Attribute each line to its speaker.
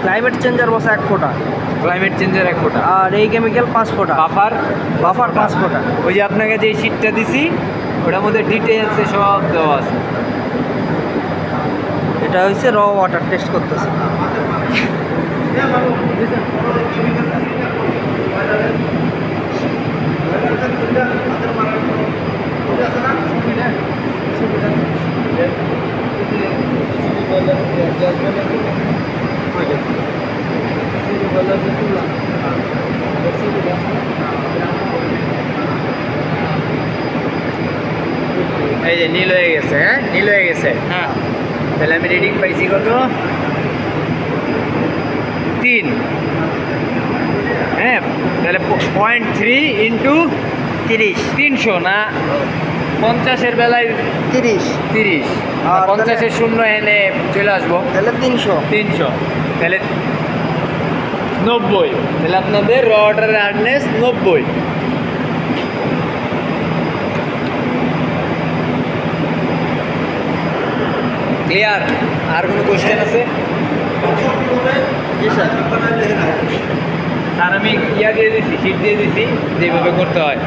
Speaker 1: Climate changer বসে 1 ফোঁটা,
Speaker 2: climate চেঞ্জের 1 ফোঁটা,
Speaker 1: আর এই কেমিক্যাল 5 ফোঁটা,
Speaker 2: বাফার
Speaker 1: বাফার 5 ফোঁটা।
Speaker 2: ওই যে আপনাকে যে শীটটা দিছি ওটার মধ্যে ডিটেলসে সব দেওয়া আছে।
Speaker 1: এটা হচ্ছে র ওয়াটার টেস্ট করতেছে।
Speaker 2: এই যে নীল হয়ে গেছে, হ্যাঁ নীল হয়ে গেছে।
Speaker 1: হ্যাঁ,
Speaker 2: তাহলে আমি রিডিং পাইছি কত? 3। হ্যাঁ, তাহলে 0.3 ইন্টু
Speaker 1: 30,
Speaker 2: 300 না 50-এর বেলায়
Speaker 1: 30,
Speaker 2: 30,
Speaker 1: আর
Speaker 2: 50-এর শূন্য এনে চলে আসবো
Speaker 1: তাহলে 300।
Speaker 2: 300, তাহলে 90। তাহলে আপনাদের র ওয়াটারের হার্ডনেস 90। ক্লিয়ার? আর কোনো কোশ্চেন আছে?
Speaker 1: জি স্যার।
Speaker 2: স্যার আমি ইয়া দিয়ে দিছি, শীট দিয়ে দিছি যেভাবে করতে হয়।